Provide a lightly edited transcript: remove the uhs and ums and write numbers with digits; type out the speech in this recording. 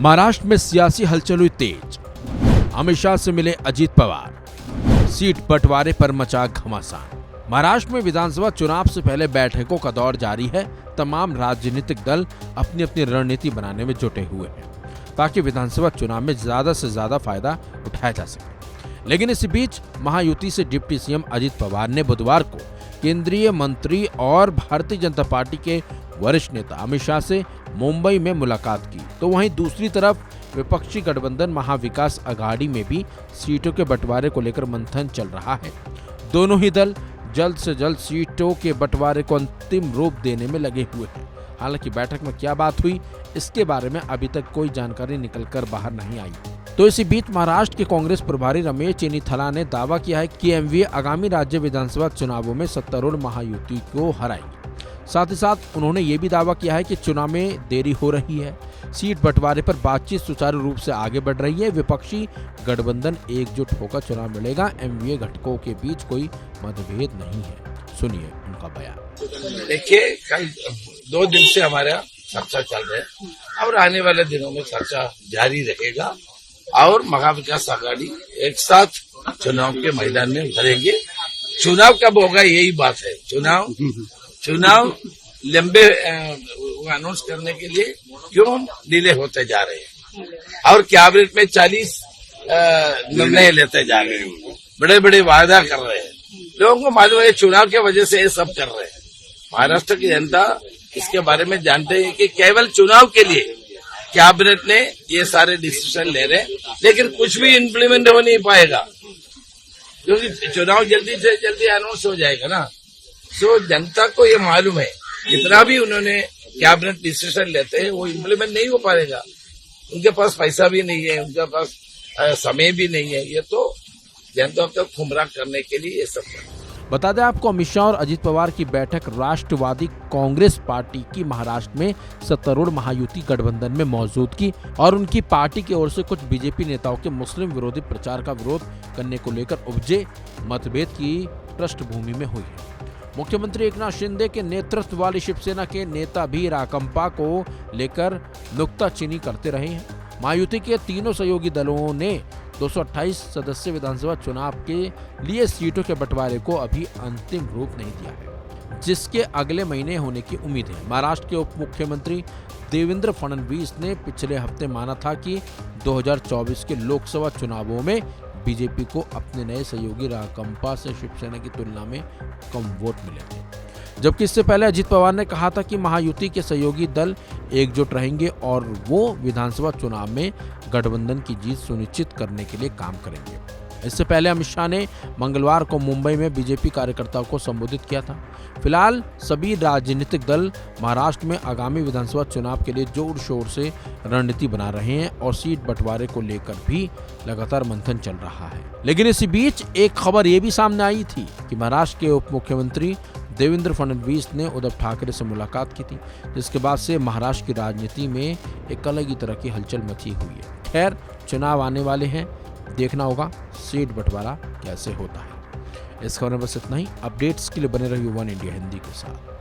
महाराष्ट्र में सियासी हलचल हुई तेज। अमित शाह से मिले अजीत पवार। सीट बंटवारे पर मचा घमासान। महाराष्ट्र में विधानसभा चुनाव से पहले बैठकों का दौर जारी है। तमाम राजनीतिक दल अपनी अपनी रणनीति बनाने में जुटे हुए हैं ताकि विधानसभा चुनाव में ज्यादा से ज्यादा फायदा उठाया जा सके। लेकिन इसी बीच महायुति से डिप्टी सीएम अजीत पवार ने बुधवार को केंद्रीय मंत्री और भारतीय जनता पार्टी के वरिष्ठ नेता अमित शाह से मुंबई में मुलाकात की, तो वहीं दूसरी तरफ विपक्षी गठबंधन महाविकास अघाड़ी में भी सीटों के बंटवारे को लेकर मंथन चल रहा है। दोनों ही दल जल्द से जल्द सीटों के बंटवारे को अंतिम रूप देने में लगे हुए हैं। हालांकि बैठक में क्या बात हुई, इसके बारे में अभी तक कोई जानकारी निकलकर बाहर नहीं आई। तो इसी बीच महाराष्ट्र के कांग्रेस प्रभारी रमेश चेन्नीथला ने दावा किया है कि एमवीए आगामी राज्य विधानसभा चुनावों में सत्तारूढ़ महायुति को हराएगी। साथ ही साथ उन्होंने ये भी दावा किया है कि चुनाव में देरी हो रही है, सीट बंटवारे पर बातचीत सुचारू रूप से आगे बढ़ रही है, विपक्षी गठबंधन एकजुट होकर चुनाव लड़ेगा, एमवीए घटकों के बीच कोई मतभेद नहीं है। सुनिए उनका बयान। देखिए, कल 2 दिन से हमारा चर्चा चल रहा है और आने वाले दिनों में चर्चा जारी रहेगा और महाविकास आघाड़ी एक साथ चुनाव के मैदान में उतरेंगे। चुनाव कब होगा यही बात है। चुनाव लंबे अनाउंस करने के लिए क्यों डिले होते जा रहे हैं और कैबिनेट में 40 निर्णय लेते जा रहे हैं, बड़े बड़े वायदा कर रहे हैं। लोगों को मालूम है चुनाव की वजह से ये सब कर रहे हैं। महाराष्ट्र की जनता इसके बारे में जानते हैं कि केवल चुनाव के लिए कैबिनेट ने ये सारे डिसीजन ले रहे हैं, लेकिन कुछ भी इम्प्लीमेंट हो नहीं पाएगा क्योंकि चुनाव जल्दी से जल्दी अनाउंस हो जाएगा ना। तो जनता को ये मालूम है जितना भी उन्होंने कैबिनेट डिसीजन लेते हैं वो इम्प्लीमेंट नहीं हो पाएगा। उनके पास पैसा भी नहीं है, उनके पास समय भी नहीं है। ये तो जनता को गुमराह करने के लिए ये सब कर। बता दें आपको, अमित शाह और अजीत पवार की बैठक राष्ट्रवादी कांग्रेस पार्टी की महाराष्ट्र में सत्तारूढ़ महायुति गठबंधन में मौजूदगी और उनकी पार्टी की ओर से कुछ बीजेपी नेताओं के मुस्लिम विरोधी प्रचार का विरोध करने को लेकर उपजे मतभेद की पृष्ठभूमि में हुई है। मुख्यमंत्री एकनाथ शिंदे के नेतृत्व वाली शिवसेना के नेता भी राकंपा को लेकर नुक्ताचीनी करते रहे हैं। महायुति के तीनों सहयोगी दलों ने 228 सदस्य विधानसभा चुनाव के लिए सीटों के बंटवारे को अभी अंतिम रूप नहीं दिया है, जिसके अगले महीने होने की उम्मीद है। महाराष्ट्र के उप मुख्यमंत्री देवेंद्र फडणवीस ने पिछले हफ्ते माना था कि 2024 के लोकसभा चुनावों में बीजेपी को अपने नए सहयोगी राकंपा से शिवसेना की तुलना में कम वोट मिले थे, जबकि इससे पहले अजीत पवार ने कहा था कि महायुति के सहयोगी दल एकजुट रहेंगे और वो विधानसभा चुनाव में गठबंधन की जीत सुनिश्चित करने के लिए काम करेंगे। इससे पहले अमित शाह ने मंगलवार को मुंबई में बीजेपी कार्यकर्ताओं को संबोधित किया था। फिलहाल सभी राजनीतिक दल महाराष्ट्र में आगामी विधानसभा चुनाव के लिए जोर शोर से रणनीति बना रहे हैं और सीट बंटवारे को लेकर भी लगातार मंथन चल रहा है। लेकिन इसी बीच एक खबर ये भी सामने आई थी कि महाराष्ट्र के उप मुख्यमंत्री देवेंद्र फडणवीस ने उद्धव ठाकरे से मुलाकात की थी, जिसके बाद से महाराष्ट्र की राजनीति में एक अलग ही तरह की हलचल मची हुई है। खैर, चुनाव आने वाले हैं, देखना होगा सीट बंटवारा कैसे होता है। इस खबर में बस इतना ही। अपडेट्स के लिए बने रहिए वन इंडिया हिंदी के साथ।